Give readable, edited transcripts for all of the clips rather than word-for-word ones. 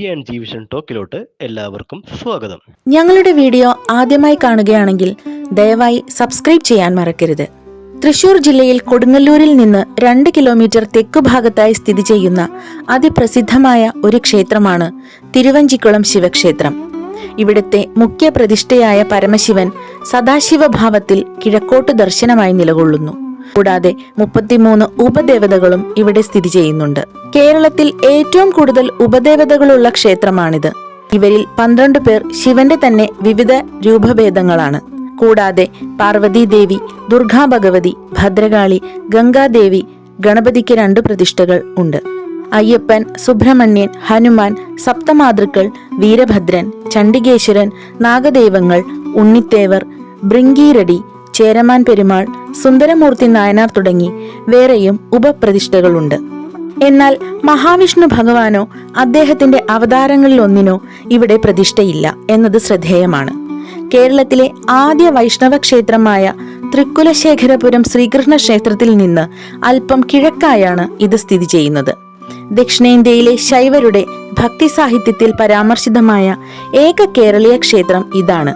G&G vision ടോക്കിലോട്ട് എല്ലാവർക്കും സ്വാഗതം. ഞങ്ങളുടെ വീഡിയോ ആദ്യമായി കാണുകയാണെങ്കിൽ ദയവായി സബ്സ്ക്രൈബ് ചെയ്യാൻ മറക്കരുത്. തൃശൂർ ജില്ലയിൽ കൊടുങ്ങല്ലൂരിൽ നിന്ന് 2 കിലോമീറ്റർ തെക്കുഭാഗത്തായി സ്ഥിതി ചെയ്യുന്ന അതിപ്രസിദ്ധമായ ഒരു ക്ഷേത്രമാണ് തിരുവഞ്ചിക്കുളം ശിവക്ഷേത്രം. ഇവിടുത്തെ മുഖ്യ പ്രതിഷ്ഠയായ പരമശിവൻ സദാശിവഭാവത്തിൽ കിഴക്കോട്ട് ദർശനമായി നിലകൊള്ളുന്നു. കൂടാതെ 33 ഉപദേവതകളും ഇവിടെ സ്ഥിതി ചെയ്യുന്നുണ്ട്. കേരളത്തിൽ ഏറ്റവും കൂടുതൽ ഉപദേവതകളുള്ള ക്ഷേത്രമാണിത്. ഇവരിൽ 12 പേർ ശിവന്റെ തന്നെ വിവിധ രൂപഭേദങ്ങളാണ്. കൂടാതെ പാർവതീദേവി, ദുർഗാ ഭഗവതി, ഭദ്രകാളി, ഗംഗാദേവി, ഗണപതിക്ക് 2 പ്രതിഷ്ഠകൾ ഉണ്ട്. അയ്യപ്പൻ, സുബ്രഹ്മണ്യൻ, ഹനുമാൻ, സപ്തമാതൃക്കൾ, വീരഭദ്രൻ, ചണ്ഡികേശ്വരൻ, നാഗദൈവങ്ങൾ, ഉണ്ണിത്തേവർ, ഭൃംഗീരടി, ചേരമാൻ പെരുമാൾ, സുന്ദരമൂർത്തി നായനാർ തുടങ്ങി വേറെയും ഉപപ്രതിഷ്ഠകളുണ്ട്. എന്നാൽ മഹാവിഷ്ണു ഭഗവാനോ അദ്ദേഹത്തിന്റെ അവതാരങ്ങളിലൊന്നിനോ ഇവിടെ പ്രതിഷ്ഠയില്ല എന്നത് ശ്രദ്ധേയമാണ്. കേരളത്തിലെ ആദ്യ വൈഷ്ണവ ക്ഷേത്രമായ തൃക്കുലശേഖരപുരം ശ്രീകൃഷ്ണ ക്ഷേത്രത്തിൽ നിന്ന് അല്പം കിഴക്കായാണ് ഇത് സ്ഥിതി ചെയ്യുന്നത്. ദക്ഷിണേന്ത്യയിലെ ശൈവരുടെ ഭക്തി സാഹിത്യത്തിൽ പരാമർശിതമായ ഏക കേരളീയ ക്ഷേത്രം ഇതാണ്.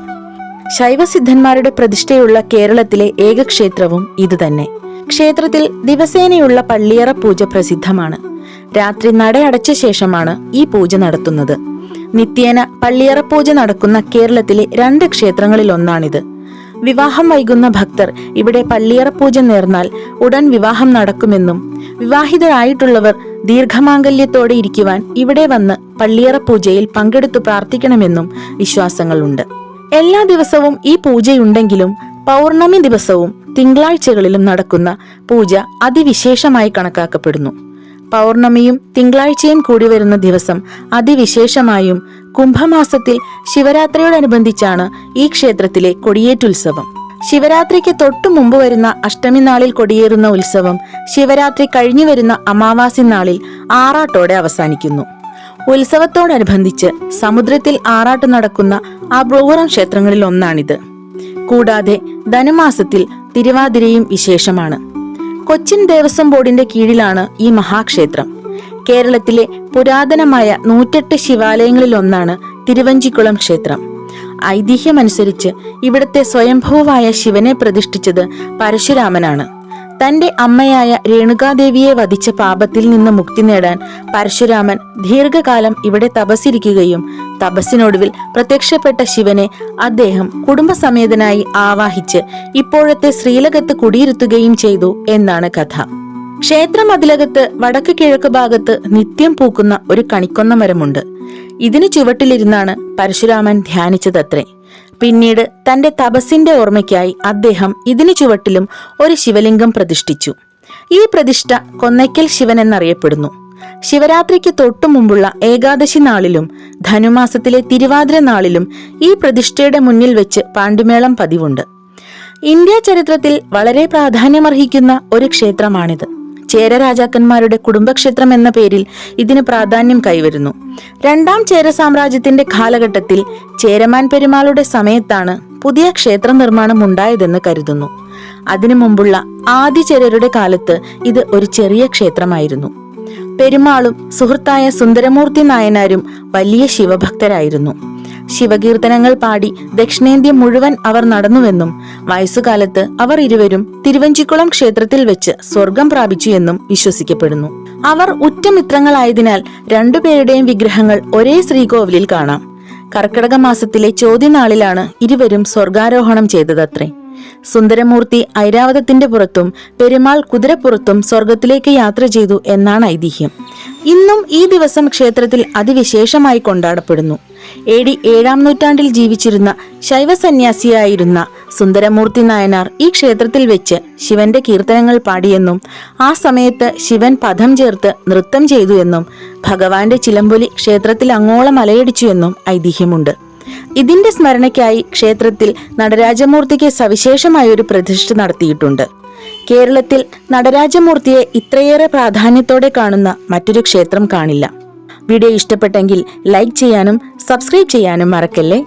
ശൈവസിദ്ധന്മാരുടെ പ്രതിഷ്ഠയുള്ള കേരളത്തിലെ ഏക ക്ഷേത്രവും ഇതുതന്നെ. ക്ഷേത്രത്തിൽ ദിവസേനയുള്ള പള്ളിയറ പൂജ പ്രസിദ്ധമാണ്. രാത്രി നടയടച്ച ശേഷമാണ് ഈ പൂജ നടത്തുന്നത്. നിത്യേന പള്ളിയറ പൂജ നടക്കുന്ന കേരളത്തിലെ 2 ക്ഷേത്രങ്ങളിലൊന്നാണിത്. വിവാഹം വൈകുന്ന ഭക്തർ ഇവിടെ പള്ളിയറ പൂജ നേർന്നാൽ ഉടൻ വിവാഹം നടക്കുമെന്നും വിവാഹിതരായിട്ടുള്ളവർ ദീർഘമാംഗല്യത്തോടെ ഇരിക്കുവാൻ ഇവിടെ വന്ന് പള്ളിയറ പൂജയിൽ പങ്കെടുത്തു പ്രാർത്ഥിക്കണമെന്നും വിശ്വാസങ്ങളുണ്ട്. എല്ലാ ദിവസവും ഈ പൂജയുണ്ടെങ്കിലും പൗർണമി ദിവസവും തിങ്കളാഴ്ചകളിലും നടക്കുന്ന പൂജ അതിവിശേഷമായി കണക്കാക്കപ്പെടുന്നു. പൗർണമിയും തിങ്കളാഴ്ചയും കൂടി വരുന്ന ദിവസം അതിവിശേഷമായും കുംഭമാസത്തിൽ ശിവരാത്രിയോടനുബന്ധിച്ചാണ് ഈ ക്ഷേത്രത്തിലെ കൊടിയേറ്റുത്സവം. ശിവരാത്രിക്ക് തൊട്ടു മുമ്പ് വരുന്ന അഷ്ടമി നാളിൽ കൊടിയേറുന്ന ഉത്സവം ശിവരാത്രി കഴിഞ്ഞു വരുന്ന അമാവാസി നാളിൽ ആറാട്ടോടെ അവസാനിക്കുന്നു. ഉത്സവത്തോടനുബന്ധിച്ച് സമുദ്രത്തിൽ ആറാട്ട് നടക്കുന്ന അപൂർവം ക്ഷേത്രങ്ങളിൽ ഒന്നാണിത്. കൂടാതെ ധനുമാസത്തിൽ തിരുവാതിരയും വിശേഷമാണ്. കൊച്ചിൻ ദേവസ്വം ബോർഡിന്റെ കീഴിലാണ് ഈ മഹാക്ഷേത്രം. കേരളത്തിലെ പുരാതനമായ 108 ശിവാലയങ്ങളിലൊന്നാണ് തിരുവഞ്ചിക്കുളം ക്ഷേത്രം. ഐതിഹ്യമനുസരിച്ച് ഇവിടുത്തെ സ്വയംഭൂവായ ശിവനെ പ്രതിഷ്ഠിച്ചത് പരശുരാമനാണ്. തന്റെ അമ്മയായ രേണുകാദേവിയെ വധിച്ച പാപത്തിൽ നിന്ന് മുക്തി നേടാൻ പരശുരാമൻ ദീർഘകാലം ഇവിടെ തപസ്സിരിക്കുകയും തപസ്സിനൊടുവിൽ പ്രത്യക്ഷപ്പെട്ട ശിവനെ അദ്ദേഹം കുടുംബസമേതനായി ആവാഹിച്ച് ഇപ്പോഴത്തെ ശ്രീലകത്ത് കുടിയിരുത്തുകയും ചെയ്തു എന്നാണ് കഥ. ക്ഷേത്ര മതിലകത്ത് വടക്ക് കിഴക്ക് ഭാഗത്ത് നിത്യം പൂക്കുന്ന ഒരു കണിക്കൊന്ന മരമുണ്ട്. ഇതിന് ചുവട്ടിലിരുന്നാണ് പരശുരാമൻ ധ്യാനിച്ചതത്രേ. പിന്നീട് തന്റെ തപസ്സിന്റെ ഓർമ്മയ്ക്കായി അദ്ദേഹം ഇതിനു ചുവട്ടിലും ഒരു ശിവലിംഗം പ്രതിഷ്ഠിച്ചു. ഈ പ്രതിഷ്ഠ കൊന്നയ്ക്കൽ ശിവൻ എന്നറിയപ്പെടുന്നു. ശിവരാത്രിക്ക് തൊട്ടു മുമ്പുള്ള ഏകാദശി നാളിലും ധനുമാസത്തിലെ തിരുവാതിര നാളിലും ഈ പ്രതിഷ്ഠയുടെ മുന്നിൽ വെച്ച് പാണ്ടിമേളം പതിവുണ്ട്. ഇന്ത്യ ചരിത്രത്തിൽ വളരെ പ്രാധാന്യമർഹിക്കുന്ന ഒരു ക്ഷേത്രമാണിത്. ചേര രാജാക്കന്മാരുടെ കുടുംബക്ഷേത്രം എന്ന പേരിൽ ഇതിന് പ്രാധാന്യം കൈവരുന്നു. 2ാം ചേര സാമ്രാജ്യത്തിന്റെ കാലഘട്ടത്തിൽ ചേരമാൻ പെരുമാളുടെ സമയത്താണ് പുതിയ ക്ഷേത്ര നിർമ്മാണം ഉണ്ടായതെന്ന് കരുതുന്നു. അതിനു മുമ്പുള്ള ആദ്യ ചേരരുടെ കാലത്ത് ഇത് ഒരു ചെറിയ ക്ഷേത്രമായിരുന്നു. പെരുമാളും സുഹൃത്തായ സുന്ദരമൂർത്തി നായനാരും വലിയ ശിവഭക്തരായിരുന്നു. ശിവകീർത്തനങ്ങൾ പാടി ദക്ഷിണേന്ത്യ മുഴുവൻ അവർ നടന്നുവെന്നും വയസ്സുകാലത്ത് അവർ ഇരുവരും തിരുവഞ്ചിക്കുളം ക്ഷേത്രത്തിൽ വെച്ച് സ്വർഗം പ്രാപിച്ചു എന്നും വിശ്വസിക്കപ്പെടുന്നു. അവർ ഉറ്റമിത്രങ്ങളായതിനാൽ 2 പേരുടെയും വിഗ്രഹങ്ങൾ ഒരേ ശ്രീകോവിലിൽ കാണാം. കർക്കിടക മാസത്തിലെ ചോദ്യനാളിലാണ് ഇരുവരും സ്വർഗാരോഹണം ചെയ്തതത്രേ. സുന്ദരമൂർത്തി ഐരാവതത്തിന്റെ പുറത്തും പെരുമാൾ കുതിരപ്പുറത്തും സ്വർഗത്തിലേക്ക് യാത്ര ചെയ്തു എന്നാണ് ഐതിഹ്യം. ഇന്നും ഈ ദിവസം ക്ഷേത്രത്തിൽ അതിവിശേഷമായി കൊണ്ടാടപ്പെടുന്നു. AD 7ാം നൂറ്റാണ്ടിൽ ജീവിച്ചിരുന്ന ശൈവസന്യാസിയായിരുന്ന സുന്ദരമൂർത്തി നായനാർ ഈ ക്ഷേത്രത്തിൽ വെച്ച് ശിവന്റെ കീർത്തനങ്ങൾ പാടിയെന്നും ആ സമയത്ത് ശിവൻ പദം ചേർത്ത് നൃത്തം ചെയ്തു എന്നും ഭഗവാന്റെ ചിലമ്പൊലി ക്ഷേത്രത്തിൽ അങ്ങോളം അലയടിച്ചു എന്നും ഐതിഹ്യമുണ്ട്. ഇതിന്റെ സ്മരണയ്ക്കായി ക്ഷേത്രത്തിൽ നടരാജമൂർത്തിക്ക് സവിശേഷമായൊരു പ്രതിഷ്ഠ നടത്തിയിട്ടുണ്ട്. കേരളത്തിൽ നടരാജമൂർത്തിയെ ഇത്രയേറെ പ്രാധാന്യത്തോടെ കാണുന്ന മറ്റൊരു ക്ഷേത്രം കാണില്ല. വീഡിയോ ഇഷ്ടപ്പെട്ടെങ്കിൽ ലൈക്ക് ചെയ്യാനും സബ്സ്ക്രൈബ് ചെയ്യാനും മറക്കല്ലേ.